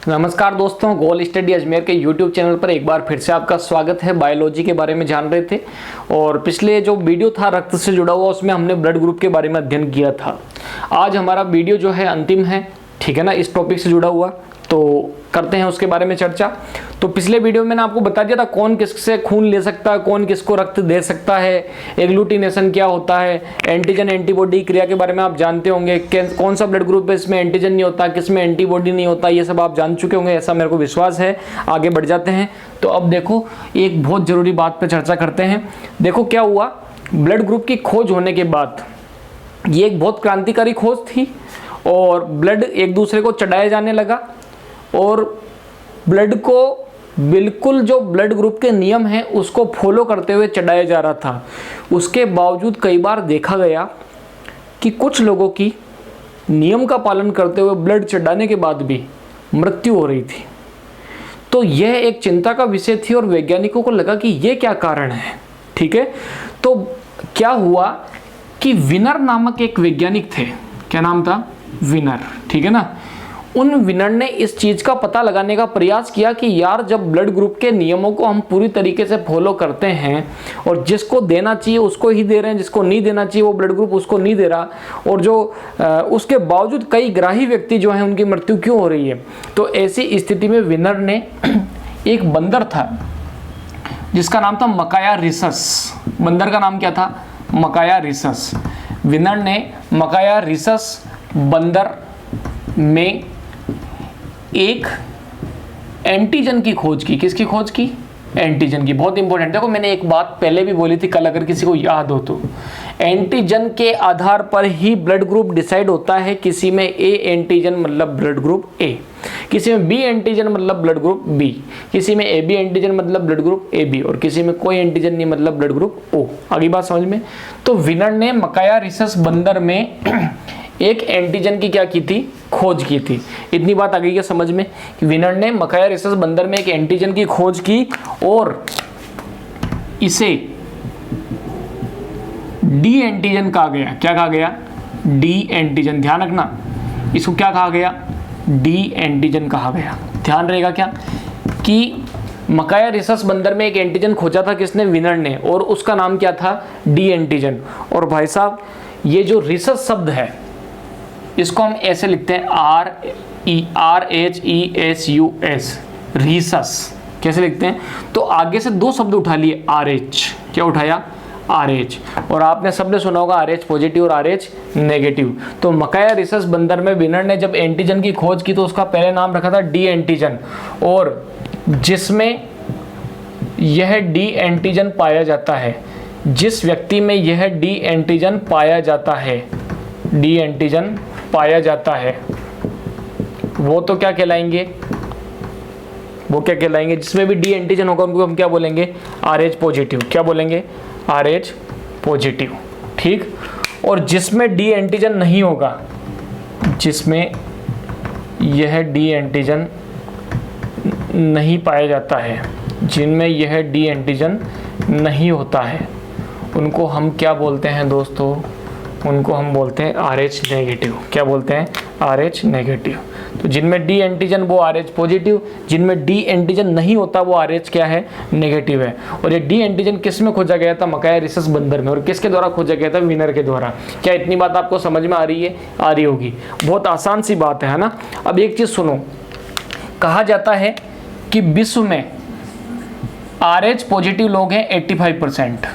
नमस्कार दोस्तों, गोल स्टडी अजमेर के YouTube चैनल पर एक बार फिर से आपका स्वागत है। बायोलॉजी के बारे में जान रहे थे और पिछले जो वीडियो था रक्त से जुड़ा हुआ उसमें हमने ब्लड ग्रुप के बारे में अध्ययन किया था। आज हमारा वीडियो जो है अंतिम है, ठीक है ना, इस टॉपिक से जुड़ा हुआ, तो करते हैं उसके बारे में चर्चा। तो पिछले वीडियो में मैंने आपको बता दिया था कौन किससे खून ले सकता है, कौन किसको रक्त दे सकता है, एग्लूटिनेशन क्या होता है, एंटीजन एंटीबॉडी क्रिया के बारे में आप जानते होंगे, कौन सा ब्लड ग्रुप है इसमें एंटीजन नहीं होता, किस में एंटीबॉडी नहीं होता, ये सब आप जान चुके होंगे, ऐसा मेरे को विश्वास है। आगे बढ़ जाते हैं। तो अब देखो, एक बहुत जरूरी बात पर चर्चा करते हैं। देखो क्या हुआ, ब्लड ग्रुप की खोज होने के बाद ये एक बहुत क्रांतिकारी खोज थी और ब्लड एक दूसरे को चढ़ाया जाने लगा और ब्लड को बिल्कुल जो ब्लड ग्रुप के नियम हैं उसको फॉलो करते हुए चढ़ाया जा रहा था। उसके बावजूद कई बार देखा गया कि कुछ लोगों की नियम का पालन करते हुए ब्लड चढ़ाने के बाद भी मृत्यु हो रही थी। तो यह एक चिंता का विषय थी और वैज्ञानिकों को लगा कि ये क्या कारण है। ठीक है, तो क्या हुआ कि विनर नामक एक वैज्ञानिक थे। क्या नाम था? विनर। ठीक है ना। उन विनर ने इस चीज का पता लगाने का प्रयास किया कि यार, जब ब्लड ग्रुप के नियमों को हम पूरी तरीके से फॉलो करते हैं और जिसको देना चाहिए उसको ही दे रहे हैं, जिसको नहीं देना चाहिए वो ब्लड ग्रुप उसको नहीं दे रहा, और जो उसके बावजूद कई ग्राही व्यक्ति जो हैं उनकी मृत्यु क्यों हो रही है। तो ऐसी स्थिति में विनर ने एक बंदर था जिसका नाम था मकाया रिसस। बंदर का नाम क्या था? मकाया रिसस। विनर ने मकाया रिसस बंदर में एक एंटीजन की खोज की। किसकी खोज की? एंटीजन की। बहुत इंपॉर्टेंट। देखो, मैंने एक बात पहले भी बोली थी कल, अगर किसी को याद हो तो, एंटीजन के आधार पर ही ब्लड ग्रुप डिसाइड होता है। किसी में ए एंटीजन मतलब ब्लड ग्रुप ए, किसी में बी एंटीजन मतलब ब्लड ग्रुप बी, किसी में ए बी एंटीजन मतलब ब्लड ग्रुप ए बी, और किसी में कोई एंटीजन नहीं मतलब ब्लड ग्रुप ओ। आगे बात समझ में? तो विनर ने मकाया रिसस बंदर में एक एंटीजन की क्या की थी? खोज की थी। इतनी बात आ गई है समझ में कि विनर ने मकाया रिसस बंदर में एक एंटीजन की खोज की और इसे डी एंटीजन कहा गया। क्या कहा गया? D antigen. ध्यान रखना, इसको क्या कहा गया? डी एंटीजन कहा गया। ध्यान रहेगा क्या कि मकाया रिसस बंदर में एक एंटीजन खोजा था। किसने? विनर ने। और उसका नाम क्या था? D antigen. और भाई साहब, ये जो रिसस शब्द है इसको हम ऐसे लिखते हैं, RHESUS, रिसस। कैसे लिखते हैं? तो आगे से दो शब्द उठा लिए, RH। क्या उठाया? RH। और आपने सबने सुना होगा RH पॉजिटिव और RH नेगेटिव। तो मकाया रिसस बंदर में विनर ने जब एंटीजन की खोज की तो उसका पहले नाम रखा था डी एंटीजन, और जिसमें यह डी एंटीजन पाया जाता है, जिस व्यक्ति में यह डी एंटीजन पाया जाता है, डी एंटीजन पाया जाता है, वो तो क्या कहलाएंगे? वो क्या कहलाएंगे? जिसमें भी डी एंटीजन होगा उनको हम क्या बोलेंगे? RH positive. क्या बोलेंगे? RH positive. ठीक। और जिसमें डी एंटीजन नहीं होगा, जिसमें यह डी एंटीजन नहीं पाया जाता है, जिनमें यह डी एंटीजन नहीं होता है, उनको हम क्या बोलते हैं दोस्तों? उनको हम बोलते हैं RH नेगेटिव। क्या बोलते हैं? RH negative. तो जिनमें डी एंटीजन वो RH पॉजिटिव, जिनमें डी एंटीजन नहीं होता वो RH क्या है? नेगेटिव है। और ये डी एंटीजन किस में खोजा गया था? मकाया रिसस बंदर में। और किसके द्वारा खोजा गया था? विनर के द्वारा। क्या इतनी बात आपको समझ में आ रही है? आ रही होगी। बहुत आसान सी बात है ना। अब एक चीज सुनो, कहा जाता है कि विश्व में RH पॉजिटिव लोग हैं 85%।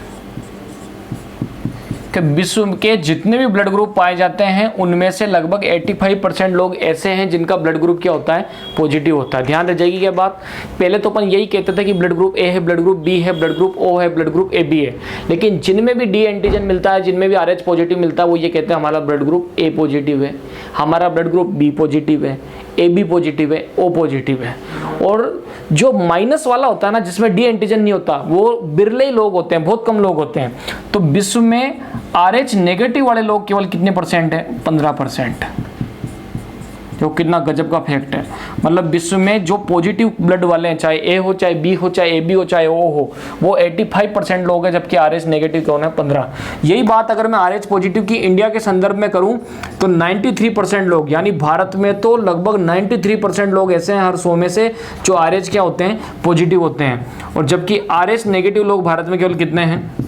कि विश्व के जितने भी ब्लड ग्रुप पाए जाते हैं उनमें से लगभग 85% लोग ऐसे हैं जिनका ब्लड ग्रुप क्या होता है? पॉजिटिव होता है। ध्यान रह जाएगी क्या बात? पहले तो अपन यही कहते थे कि ब्लड ग्रुप ए है, ब्लड ग्रुप बी है, ब्लड ग्रुप ओ है, ब्लड ग्रुप ए बी है, लेकिन जिनमें भी डी एंटीजन मिलता है, जिनमें भी RH पॉजिटिव मिलता है, वो ये कहते हैं हमारा ब्लड ग्रुप ए पॉजिटिव है, हमारा ब्लड ग्रुप बी पॉजिटिव है, ए बी पॉजिटिव है, ओ पॉजिटिव है। और जो माइनस वाला होता है ना, जिसमें डी एंटीजन नहीं होता, वो बिरले लोग होते हैं, बहुत कम लोग होते हैं। तो विश्व में RH नेगेटिव वाले लोग केवल कितने परसेंट है? 15%। जो कितना गजब का फैक्ट है। मतलब विश्व में जो पॉजिटिव ब्लड वाले हैं, चाहे ए हो, चाहे बी हो, चाहे ए बी हो, चाहे ओ हो, वो 85% लोग हैं, जबकि आर एच नेगेटिव कौन है? 15। यही बात अगर मैं आर एच पॉजिटिव की इंडिया के संदर्भ में करूं तो 93% लोग, यानी भारत में तो लगभग 93% लोग ऐसे हैं हर 100 में से जो आर एच क्या होते हैं? पॉजिटिव होते हैं। और जबकि आर एच नेगेटिव लोग भारत में केवल कितने हैं?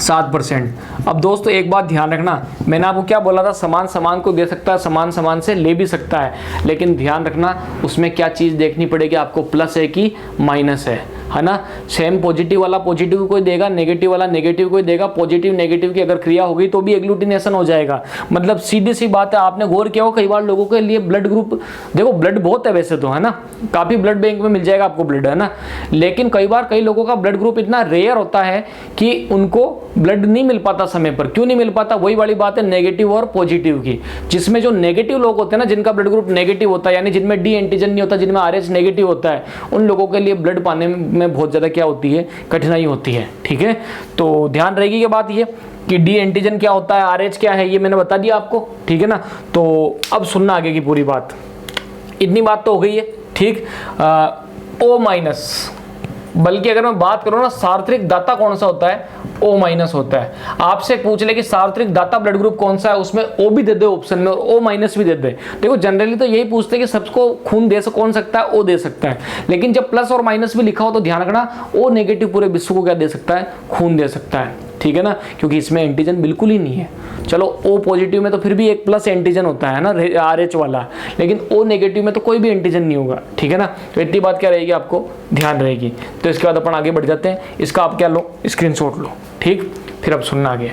7%। अब दोस्तों एक बात ध्यान रखना, मैंने आपको क्या बोला था? समान समान को दे सकता है, समान समान से ले भी सकता है, लेकिन ध्यान रखना उसमें क्या चीज़ देखनी पड़ेगी आपको, प्लस है कि माइनस है ना। सेम पॉजिटिव वाला पॉजिटिव को देगा, नेगेटिव वाला नेगेटिव को देगा, पॉजिटिव नेगेटिव की अगर क्रिया होगी तो भी एग्लूटिनेशन हो जाएगा। मतलब सीधी सी बात है, आपने गौर किया हो कई बार लोगों के लिए ब्लड ग्रुप, देखो ब्लड बहुत है वैसे तो, है ना, काफ़ी ब्लड बैंक में मिल जाएगा आपको ब्लड, है ना, लेकिन कई बार कई लोगों का ब्लड ग्रुप इतना रेयर होता है कि उनको ब्लड नहीं मिल पाता समय पर। क्यों नहीं मिल पाता? वही वाली बात है नेगेटिव और पॉजिटिव की, जिसमें जो नेगेटिव लोग होते हैं ना, जिनका ब्लड ग्रुप नेगेटिव होता है, यानी जिनमें डी एंटीजन नहीं होता, जिनमें आरएच नेगेटिव होता है, उन लोगों के लिए ब्लड पाने में बहुत ज़्यादा क्या होती है? कठिनाई होती है। ठीक है, तो ध्यान रहेगी ये बात ये कि डी एंटीजन क्या होता है, आरएच क्या है, ये मैंने बता दिया आपको। ठीक है ना, तो अब सुनना आगे की पूरी बात। इतनी बात तो हो गई है, ठीक। ओ माइनस, बल्कि अगर मैं बात करूँ ना, सार्वत्रिक दाता कौन सा होता है? ओ माइनस होता है। आपसे पूछ ले कि सार्वत्रिक दाता ब्लड ग्रुप कौन सा है, उसमें ओ भी दे दे ऑप्शन में और ओ माइनस भी दे दे। देखो जनरली तो यही पूछते हैं कि सबको खून दे कौन सकता है? ओ दे सकता है, लेकिन जब प्लस और माइनस भी लिखा हो तो ध्यान रखना ओ नेगेटिव पूरे विश्व को क्या दे सकता है? खून दे सकता है। ठीक है ना, क्योंकि इसमें एंटीजन बिल्कुल ही नहीं है। चलो ओ पॉजिटिव में तो फिर भी एक प्लस एंटीजन होता है ना, आर एच वाला, लेकिन ओ नेगेटिव में तो कोई भी एंटीजन नहीं होगा। ठीक है ना, तो इतनी बात क्या रहेगी आपको ध्यान रहेगी। तो इसके बाद अपन आगे बढ़ जाते हैं। इसका आप क्या लो? स्क्रीनशॉट लो। ठीक, फिर अब सुनना आगे।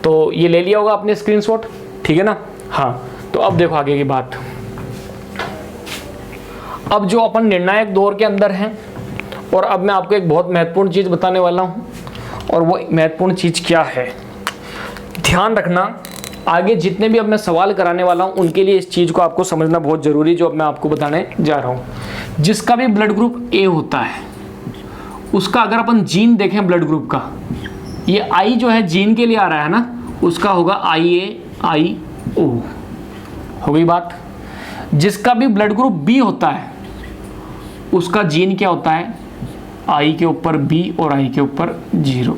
तो ये ले लिया होगा आपने स्क्रीनशॉट, ठीक है ना। हाँ, तो अब देखो आगे की बात। अब जो अपन निर्णायक दौर के अंदर हैं, और अब मैं आपको एक बहुत महत्वपूर्ण चीज़ बताने वाला हूँ, और वो महत्वपूर्ण चीज़ क्या है ध्यान रखना। आगे जितने भी अब मैं सवाल कराने वाला हूँ उनके लिए इस चीज़ को आपको समझना बहुत ज़रूरी, जो अब मैं आपको बताने जा रहा हूँ। जिसका भी ब्लड ग्रुप ए होता है, उसका अगर अपन जीन देखें ब्लड ग्रुप का, ये आई जो है जीन के लिए आ रहा है ना, उसका होगा IA IO। हो गई बात। जिसका भी ब्लड ग्रुप बी होता है, उसका जीन क्या होता है? आई के ऊपर बी और आई के ऊपर 0,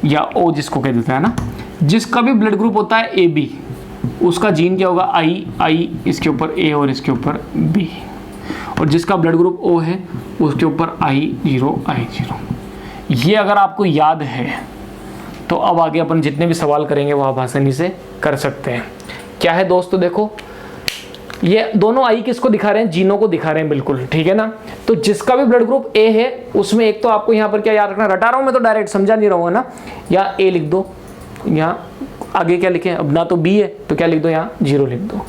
या ओ जिसको कह देता है ना। जिसका भी ब्लड ग्रुप होता है AB, उसका जीन क्या होगा? I इसके ऊपर A और इसके ऊपर B। और जिसका ब्लड ग्रुप O है, उसके ऊपर I0। ये अगर आपको याद है तो अब आगे अपन जितने भी सवाल करेंगे वो आप आसानी से कर सकते हैं। क्या है दोस्तों, देखो ये दोनों आई किसको दिखा रहे हैं? जीनों को दिखा रहे हैं, बिल्कुल ठीक है ना। तो जिसका भी ब्लड ग्रुप ए है, उसमें एक तो आपको यहाँ पर क्या याद रखना, रटा रहा हूँ मैं तो डायरेक्ट, समझा नहीं रहूँगा ना। यहाँ ए लिख दो, यहाँ आगे क्या लिखें? अब ना तो बी है तो क्या लिख दो? यहाँ 0 लिख दो।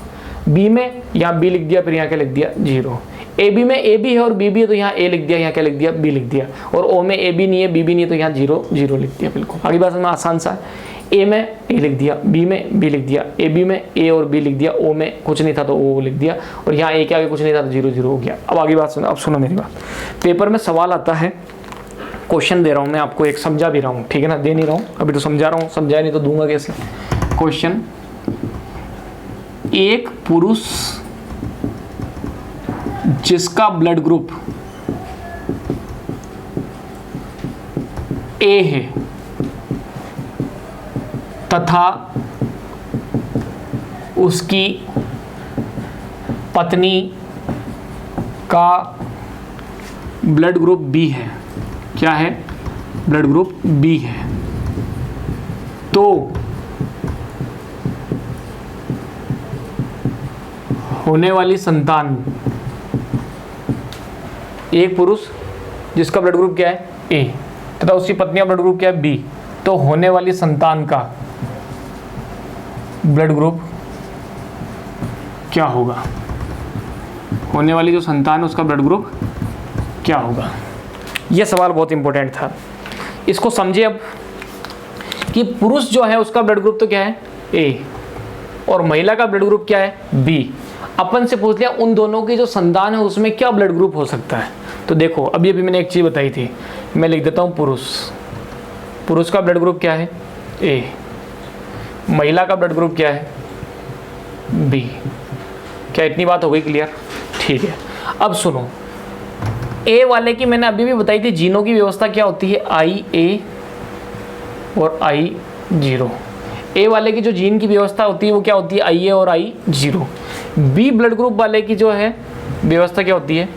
बी में यहाँ बी लिख दिया, फिर यहाँ क्या लिख दिया? 0। ए बी में ए बी है और बी भी है तो यहाँ ए लिख दिया, यहाँ क्या लिख दिया? बी लिख दिया। और ओ में ए बी नहीं है, बी भी नहीं है तो यहाँ 0 लिख दिया। बिल्कुल आगे बात में आसान सा है। ए में ए लिख दिया, बी में बी लिख दिया, ए बी में ए और बी लिख दिया, ओ में कुछ नहीं था तो ओ लिख दिया, और यहाँ ए के आगे कुछ नहीं था तो 0 हो गया। अब आगे बात सुनो, अब सुनो मेरी बात। पेपर में सवाल आता है, क्वेश्चन दे रहा हूँ मैं आपको, एक समझा भी रहा हूँ, ठीक है ना, दे नहीं रहा हूँ अभी तो समझा रहा हूँ, समझाया नहीं तो दूंगा कैसे। क्वेश्चन, एक पुरुष जिसका ब्लड ग्रुप ए है तथा उसकी पत्नी का ब्लड ग्रुप बी है। क्या है? ब्लड ग्रुप बी है। तो होने वाली संतान, एक पुरुष जिसका ब्लड ग्रुप क्या है? ए, तथा उसकी पत्नी का ब्लड ग्रुप क्या है? बी। तो होने वाली संतान का ब्लड ग्रुप क्या होगा? होने वाली जो संतान है उसका ब्लड ग्रुप क्या होगा? यह सवाल बहुत इंपॉर्टेंट था, इसको समझिए अब कि पुरुष जो है उसका ब्लड ग्रुप तो क्या है? ए, और महिला का ब्लड ग्रुप क्या है? बी। अपन से पूछ लिया उन दोनों की जो संतान है उसमें क्या ब्लड ग्रुप हो सकता है। तो देखो अभी मैंने एक चीज़ बताई थी, मैं लिख देता हूँ पुरुष का ब्लड ग्रुप क्या है? ए। महिला का ब्लड ग्रुप क्या है? बी। क्या इतनी बात हो गई क्लियर? ठीक है, अब सुनो, ए वाले की मैंने अभी भी बताई थी, जीनों की व्यवस्था क्या होती है, IA और I0। ए वाले की जो जीन की व्यवस्था होती है वो क्या होती है, IA और I0। बी ब्लड ग्रुप वाले की जो है व्यवस्था क्या होती है,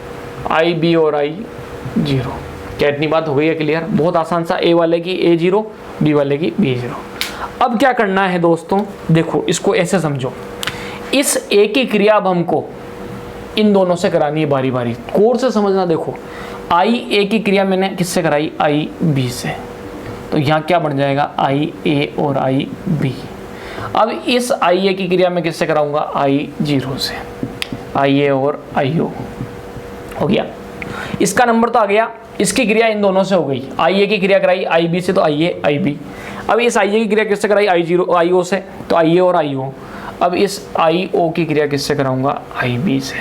IB और I0। क्या इतनी बात हो गई है क्लियर? बहुत आसान सा, ए वाले की A0, बी वाले की B0। अब क्या करना है दोस्तों, देखो इसको ऐसे समझो, इस ए की क्रिया अब हमको इन दोनों से करानी है बारी बारी, कोर्स से समझना। देखो IA की क्रिया मैंने किससे कराई, IB से, तो यहाँ क्या बन जाएगा, IA और IB। अब इस IA की क्रिया मैं किससे कराऊंगा, I0 से, IA और IO हो गया। इसका नंबर तो आ गया, इसकी क्रिया इन दोनों से हो गई, IA की क्रिया कराई IB से तो IA IB। अब इस IA की क्रिया किससे कराई, IO से, तो IA और IO। अब इस IO की क्रिया किससे कराऊंगा, IB से,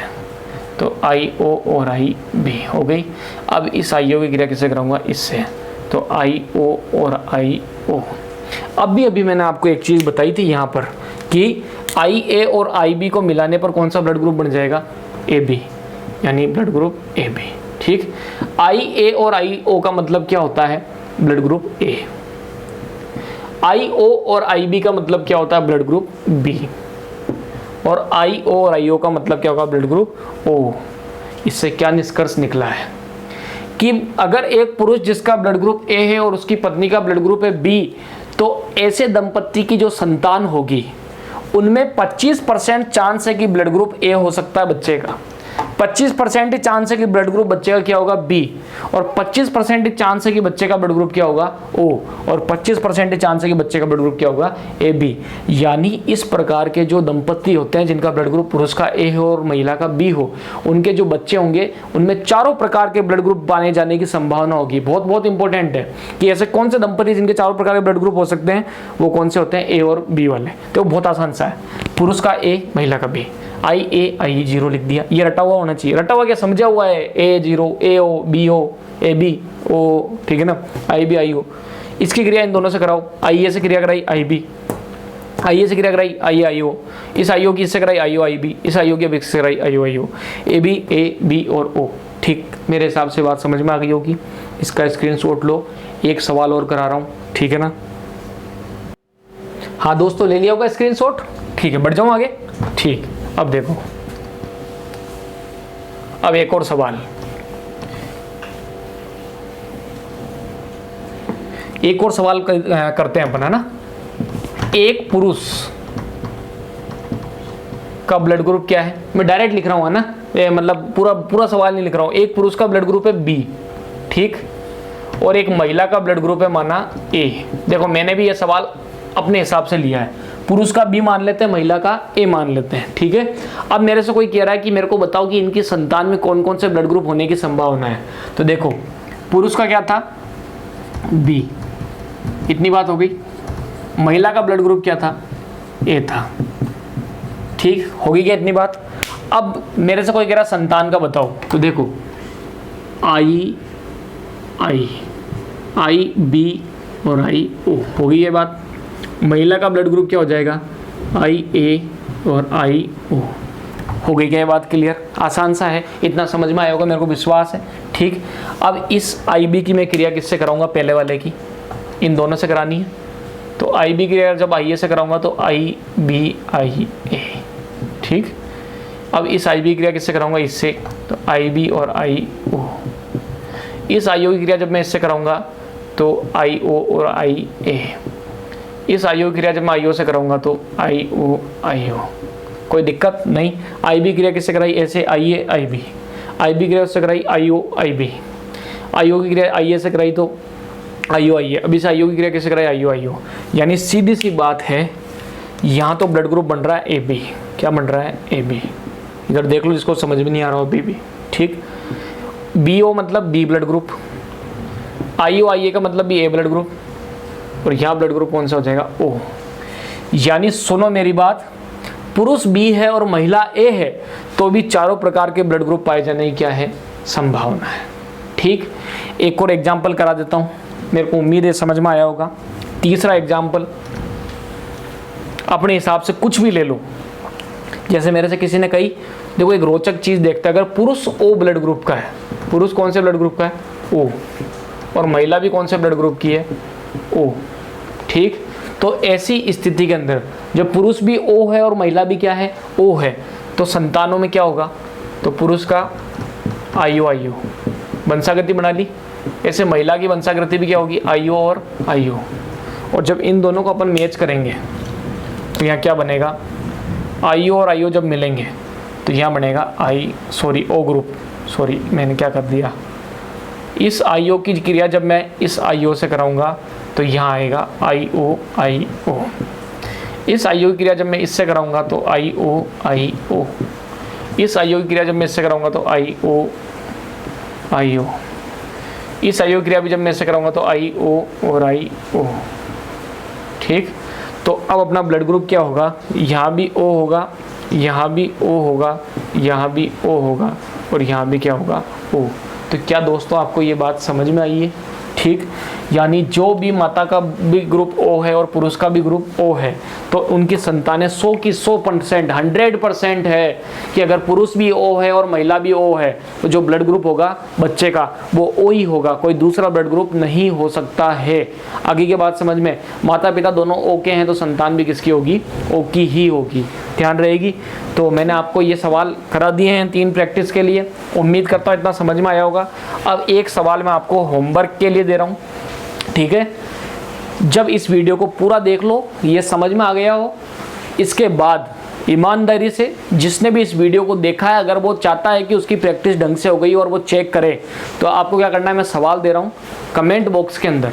तो IO और IB हो गई। अब इस IO की क्रिया किससे कराऊंगा, इससे, तो IO और IO। अभी मैंने आपको एक चीज़ बताई थी यहाँ पर कि IA और IB को मिलाने पर कौन सा ब्लड ग्रुप बन जाएगा, AB, यानी ब्लड ग्रुप AB। ठीक, IA और IO का मतलब क्या होता है, ब्लड ग्रुप A। IO और IB का मतलब क्या होता है, ब्लड ग्रुप B। और IO और IO का मतलब क्या होगा, ब्लड ग्रुप O। इससे क्या निष्कर्ष निकला है कि अगर एक पुरुष जिसका ब्लड ग्रुप A है और उसकी पत्नी का ब्लड ग्रुप है B, तो ऐसे दंपत्ति की जो संतान होगी उनमें 25% चांस है कि ब्लड ग्रुप A हो सकता है बच्चे का, 25% ही चांस है कि ब्लड ग्रुप बच्चे का क्या होगा, B, और 25% ही चांस है कि बच्चे का ब्लड ग्रुप क्या होगा, O, और 25% ही चांस है कि बच्चे का ब्लड ग्रुप क्या होगा, AB। यानी इस प्रकार के जो दंपत्ति होते हैं जिनका ब्लड ग्रुप पुरुष का A हो और महिला का B हो, उनके जो बच्चे होंगे उनमें चारों प्रकार के ब्लड ग्रुप पाने जाने की संभावना होगी। बहुत बहुत इंपॉर्टेंट है कि ऐसे कौन से दंपत्ति जिनके चारों प्रकार के ब्लड ग्रुप हो सकते हैं, वो कौन से होते हैं, A और B वाले। तो बहुत आसान सा है, पुरुष का A, महिला का B, IA I0 लिख दिया। ये रटा हुआ होना चाहिए, रटा हुआ क्या समझा हुआ है, A0 AO BO AB O, ठीक है ना, IB IO। इसकी क्रिया इन दोनों से कराओ, IA से क्रिया कराई IB, IA से क्रिया कराई IA IO, इस IO की इससे कराई IO IB, इस IO की अब इससे कराई IO IO, AB A B और O। ठीक, मेरे हिसाब से बात समझ में आ गई होगी। इसका स्क्रीनशॉट लो, एक सवाल और करा रहा हूँ, ठीक है ना। हाँ दोस्तों, ले लिया होगा स्क्रीनशॉट, ठीक है, बढ़ जाऊँ आगे। ठीक, अब देखो, अब एक और सवाल, एक और सवाल करते हैं अपन, है ना। एक पुरुष का ब्लड ग्रुप क्या है, मैं डायरेक्ट लिख रहा हूं, है ना, मतलब पूरा सवाल नहीं लिख रहा हूं। एक पुरुष का ब्लड ग्रुप है B, ठीक, और एक महिला का ब्लड ग्रुप है माना A। देखो मैंने भी ये सवाल अपने हिसाब से लिया है, पुरुष का B मान लेते हैं, महिला का A मान लेते हैं, ठीक है। अब मेरे से कोई कह रहा है कि मेरे को बताओ कि इनकी संतान में कौन कौन से ब्लड ग्रुप होने की संभावना है। तो देखो पुरुष का क्या था, B, इतनी बात हो गई। महिला का ब्लड ग्रुप क्या था, A था, ठीक, होगी क्या इतनी बात। अब मेरे से कोई कह रहा संतान का बताओ, तो देखो IB और IO, होगी ये बात। महिला का ब्लड ग्रुप क्या हो जाएगा, IA और IO, हो गई क्या ये बात क्लियर। आसान सा है, इतना समझ में आया होगा मेरे को विश्वास है, ठीक। अब इस IB की मैं क्रिया किससे कराऊंगा, पहले वाले की, इन दोनों से करानी है। तो IB की क्रिया जब IA से कराऊंगा तो IB IA, ठीक। अब इस IB की क्रिया किससे कराऊंगा, इससे, तो IB और IO। इस IO की क्रिया जब मैं इससे कराऊंगा तो IO और IA। इस IO की क्रिया जब मैं IO से कराऊंगा तो IO IO, कोई दिक्कत नहीं। IB क्रिया किससे कराई, ऐसे IA IB, IB क्रिया उससे कराई IO IB, IO की क्रिया IA से कराई तो IO IA। अब इस IO की क्रिया किससे कराई, IO IO। यानी सीधी सी बात है, यहाँ तो ब्लड ग्रुप बन रहा है AB, क्या बन रहा है, AB। इधर देख लो जिसको समझ में नहीं आ रहा हो, BB, ठीक। BO मतलब B blood group, IO IA का मतलब भी A ब्लड ग्रुप, और यहाँ ब्लड ग्रुप कौन सा हो जाएगा, O। यानी सुनो मेरी बात, पुरुष B है और महिला A है तो भी चारों प्रकार के ब्लड ग्रुप पाए जाने की क्या है, संभावना है, ठीक। एक और एग्जाम्पल करा देता हूँ, मेरे को उम्मीद है समझ में आया होगा। तीसरा एग्जाम्पल, अपने हिसाब से कुछ भी ले लो, जैसे मेरे से किसी ने कही, देखो एक रोचक चीज़ देखते हैं, अगर पुरुष ओ ब्लड ग्रुप का है, पुरुष कौन से ब्लड ग्रुप का है, ओ, और महिला भी कौन से ब्लड ग्रुप की है, ओ, ठीक। तो ऐसी स्थिति के अंदर जब पुरुष भी ओ है और महिला भी क्या है, ओ है, तो संतानों में क्या होगा, तो पुरुष का आईओ आईओ, वंशाकृति बना ली। ऐसे महिला की वंशाकृति भी क्या होगी, आईओ और आईओ। और जब इन दोनों को अपन मैच करेंगे तो यहाँ क्या बनेगा, आईओ और आईओ जब मिलेंगे तो यहाँ बनेगा ओ ग्रुप, सॉरी मैंने क्या कर दिया, इस आईओ की क्रिया जब मैं इस आईओ से कराऊंगा तो यहाँ आएगा आईओ आईओ। इस आईओ की क्रिया जब मैं इससे कराऊंगा तो आईओ आईओ। इस आईओ की क्रिया जब मैं इससे कराऊंगा तो आईओ आईओ। इस आईओ की क्रिया भी जब मैं इससे कराऊंगा तो आईओ और आईओ, ठीक। तो अब अपना ब्लड ग्रुप क्या होगा, यहाँ भी ओ होगा, यहाँ भी ओ होगा, यहाँ भी ओ होगा, और यहाँ भी क्या होगा, ओ। तो क्या दोस्तों आपको ये बात समझ में आई है, ठीक। यानी जो भी माता का भी ग्रुप ओ है और पुरुष का भी ग्रुप ओ है, तो उनकी संतानें 100 की 100%, 100% है कि अगर पुरुष भी ओ है और महिला भी ओ है तो जो ब्लड ग्रुप होगा बच्चे का वो ओ ही होगा, कोई दूसरा ब्लड ग्रुप नहीं हो सकता है। आगे की बात समझ में, माता पिता दोनों ओ के हैं तो संतान भी किसकी होगी, ओ की ही होगी, ध्यान रहेगी। तो मैंने आपको ये सवाल करा दिए हैं 3 प्रैक्टिस के लिए, उम्मीद करता हूँ इतना समझ में आया होगा। अब एक सवाल मैं आपको होमवर्क के लिए दे रहा हूँ, ठीक है। जब इस वीडियो को पूरा देख लो, ये समझ में आ गया हो, इसके बाद ईमानदारी से जिसने भी इस वीडियो को देखा है, अगर वो चाहता है कि उसकी प्रैक्टिस ढंग से हो गई और वो चेक करे, तो आपको क्या करना है, मैं सवाल दे रहा हूँ, कमेंट बॉक्स के अंदर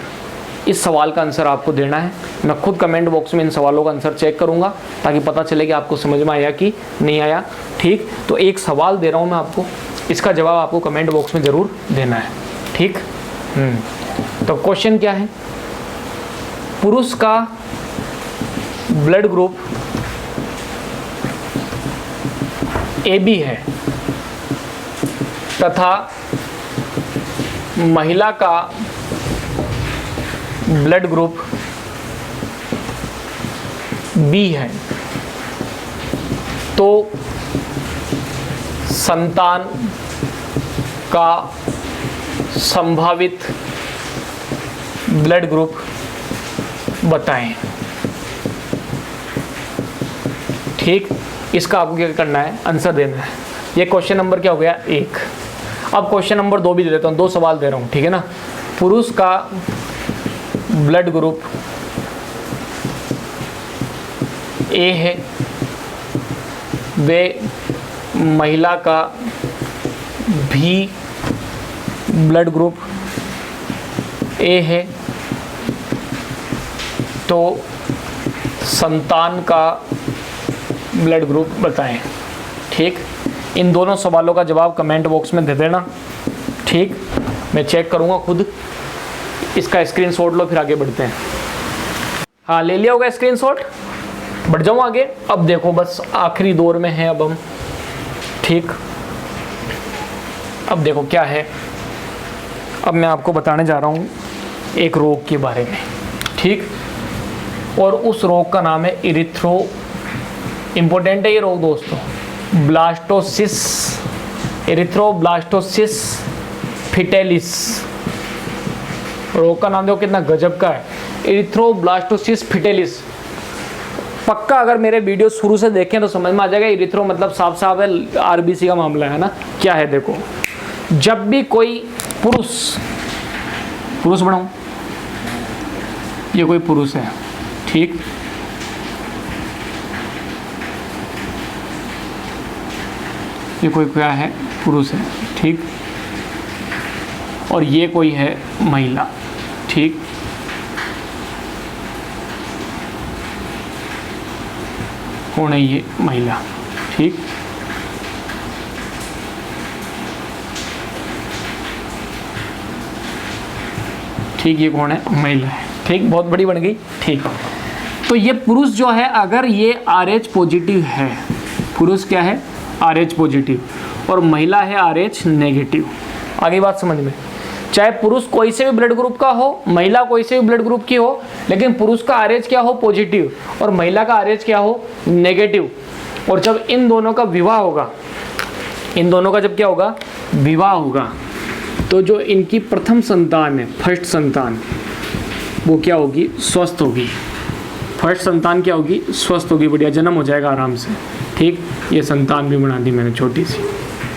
इस सवाल का आंसर आपको देना है। मैं खुद कमेंट बॉक्स में इन सवालों का आंसर चेक करूँगा ताकि पता चले कि आपको समझ में आया कि नहीं आया, ठीक। तो एक सवाल दे रहा हूँ मैं आपको, इसका जवाब आपको कमेंट बॉक्स में ज़रूर देना है, ठीक। तो क्वेश्चन क्या है, पुरुष का ब्लड ग्रुप AB है तथा महिला का ब्लड ग्रुप B है, तो संतान का संभावित ब्लड ग्रुप बताएं, ठीक। इसका आपको क्या करना है, आंसर देना है। ये क्वेश्चन नंबर क्या हो गया, 1। अब क्वेश्चन नंबर 2 भी दे देता हूँ, 2 सवाल दे रहा हूँ, ठीक है ना। पुरुष का ब्लड ग्रुप A है, वे महिला का भी ब्लड ग्रुप A है, तो संतान का ब्लड ग्रुप बताएं, ठीक। इन दोनों सवालों का जवाब कमेंट बॉक्स में दे देना, ठीक। मैं चेक करूंगा खुद, इसका स्क्रीनशॉट लो, फिर आगे बढ़ते हैं। हाँ, ले लिया होगा स्क्रीनशॉट, बढ़ जाऊँ आगे। अब देखो बस आखिरी दौर में है अब हम, ठीक। अब देखो क्या है, अब मैं आपको बताने जा रहा हूँ एक रोग के बारे में, ठीक। और उस रोग का नाम है इम्पोर्टेंट है ये रोग दोस्तों, ब्लास्टोसिस, एरिथ्रोब्लास्टोसिस फिटेलिस। रोग का नाम देखो कितना गजब का है, एरिथ्रोब्लास्टोसिस फिटेलिस। पक्का अगर मेरे वीडियो शुरू से देखें तो समझ में आ जाएगा, एरिथ्रो मतलब साफ साफ है RBC का मामला है ना। क्या है देखो, जब भी कोई पुरुष बनाऊं, ये कोई पुरुष है, ठीक। ये कोई क्या है, पुरुष है, ठीक। और ये कोई है महिला, ठीक। कौन है ये, महिला, ठीक। ठीक, ये कौन है, महिला है, ठीक। बहुत बड़ी बन गई, ठीक। तो ये पुरुष जो है, अगर ये RH पॉजिटिव है, पुरुष क्या है, RH पॉजिटिव, और महिला है RH नेगेटिव। आगे बात समझ में, चाहे पुरुष कोई से भी ब्लड ग्रुप का हो, महिला कोई से भी ब्लड ग्रुप की हो, लेकिन पुरुष का RH क्या हो, पॉजिटिव, और महिला का RH क्या हो, नेगेटिव, और जब इन दोनों का विवाह होगा, इन दोनों का जब क्या होगा, विवाह होगा, तो जो इनकी प्रथम संतान है, फर्स्ट संतान, वो क्या होगी, स्वस्थ होगी। फर्स्ट संतान क्या होगी, स्वस्थ होगी, बढ़िया जन्म हो जाएगा आराम से। ठीक, ये संतान भी बना दी मैंने छोटी सी,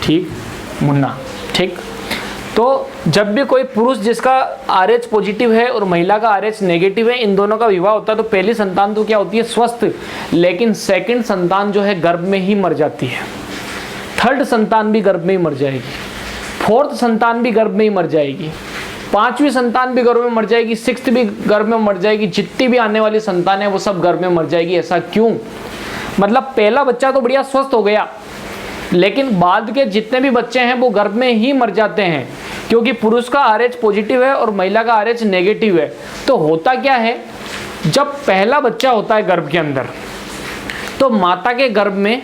ठीक, मुन्ना। ठीक, तो जब भी कोई पुरुष जिसका RH पॉजिटिव है और महिला का RH नेगेटिव है, इन दोनों का विवाह होता है, तो पहली संतान तो क्या होती है, स्वस्थ, लेकिन सेकंड संतान जो है गर्भ में ही मर जाती है, थर्ड संतान भी गर्भ में ही मर जाएगी, फोर्थ संतान भी गर्भ में ही मर जाएगी, पांचवी संतान भी गर्भ में मर जाएगी, सिक्स्थ भी गर्भ में मर जाएगी, जितनी भी आने वाली संतान है वो सब गर्भ में मर जाएगी। ऐसा क्यों? मतलब पहला बच्चा तो बढ़िया स्वस्थ हो गया, लेकिन बाद के जितने भी बच्चे हैं वो गर्भ में ही मर जाते हैं, क्योंकि पुरुष का RH पॉजिटिव है और महिला का RH नेगेटिव है। तो होता क्या है, जब पहला बच्चा होता है गर्भ के अंदर, तो माता के गर्भ में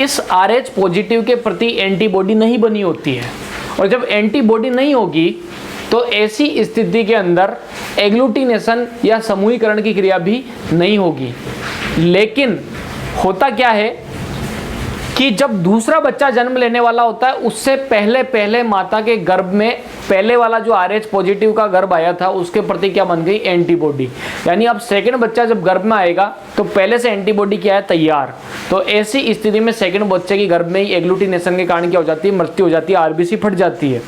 इस RH पॉजिटिव के प्रति एंटीबॉडी नहीं बनी होती है, और जब एंटीबॉडी नहीं होगी तो ऐसी स्थिति के अंदर एग्लूटिनेशन या समूहीकरण की क्रिया भी नहीं होगी। लेकिन होता क्या है कि जब दूसरा बच्चा जन्म लेने वाला होता है, उससे पहले पहले माता के गर्भ में पहले वाला जो RH पॉजिटिव का गर्भ आया था उसके प्रति क्या बन गई, एंटीबॉडी। यानी अब सेकंड बच्चा जब गर्भ में आएगा तो पहले से एंटीबॉडी क्या है, तैयार। तो ऐसी स्थिति में सेकंड बच्चे की गर्भ में ही एग्लूटिनेशन के कारण क्या हो जाती है, मृत्यु हो जाती है, RBC फट जाती है।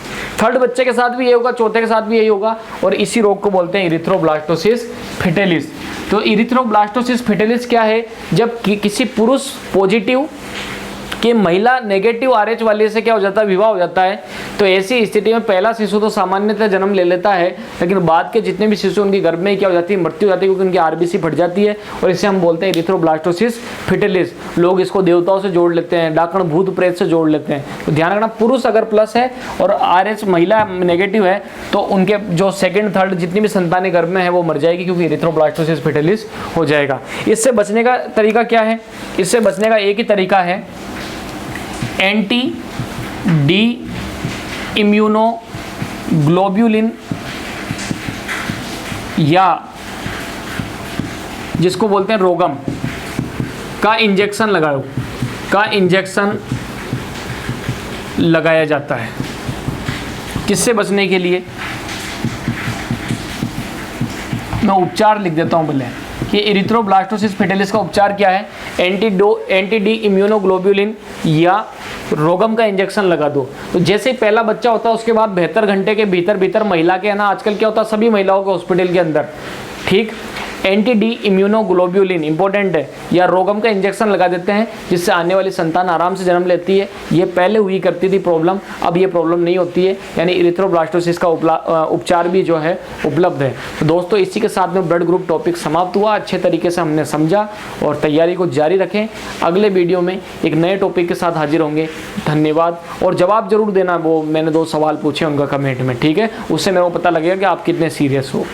थर्ड बच्चे के साथ भी यही होगा, चौथे के साथ भी यही होगा, और इसी रोग को बोलते हैं इरिथ्रोब्लास्टोसिस फिटेलिस। तो इरिथ्रोब्लास्टोसिस फिटेलिस क्या है, जब किसी पुरुष पॉजिटिव कि महिला नेगेटिव RH वाले से क्या हो जाता है, विवाह हो जाता है। तो ऐसी स्थिति में पहला शिशु तो सामान्यतः जन्म ले लेता है, लेकिन बाद के जितने भी शिशु उनकी गर्भ में क्या हो जाती है, मृत्यु हो जाती है, क्योंकि उनकी RBC फट जाती है, और इसे हम बोलते हैं इरिथ्रोब्लास्टोसिस फिटेलिस। लोग इसको देवताओं से जोड़ लेते हैं, डाकण भूत प्रेत से जोड़ लेते हैं। तो ध्यान रखना, पुरुष अगर प्लस है और RH महिला नेगेटिव है तो उनके जो सेकेंड थर्ड जितनी भी संतानें गर्भ में है वो मर जाएगी, क्योंकि इरिथ्रोब्लास्टोसिस फिटेलिस हो जाएगा। इससे बचने का तरीका क्या है, इससे बचने का एक ही तरीका है, एंटी डी इम्यूनोग्लोब्यूलिन, या जिसको बोलते हैं रोगम का इंजेक्शन लगाया जाता है। किससे बचने के लिए, मैं उपचार लिख देता हूं बोले कि इरिथ्रोब्लास्टोसिस फिटेलिस का उपचार क्या है, एंटी डी इम्यूनोग्लोब्यूलिन या रोगम का इंजेक्शन लगा दो। तो जैसे ही पहला बच्चा होता है उसके बाद 72 घंटे के भीतर महिला के, है ना, आजकल क्या होता है सभी महिलाओं के हॉस्पिटल के अंदर, ठीक, एंटी डी इम्यूनोग्लोब्यूलिन इंपॉर्टेंट है, या रोगम का इंजेक्शन लगा देते हैं, जिससे आने वाली संतान आराम से जन्म लेती है। ये पहले हुई करती थी प्रॉब्लम, अब ये प्रॉब्लम नहीं होती है, यानी इरिथ्रोब्लास्टोसिस का उपचार भी जो है उपलब्ध है। तो दोस्तों इसी के साथ में ब्लड ग्रुप टॉपिक समाप्त हुआ, अच्छे तरीके से हमने समझा, और तैयारी को जारी रखें। अगले वीडियो में एक नए टॉपिक के साथ हाजिर होंगे। धन्यवाद, और जवाब जरूर देना, वो मैंने 2 सवाल पूछे उनका कमेंट में, ठीक है, उससे मेरे को पता लगेगा कि आप कितने सीरियस हो।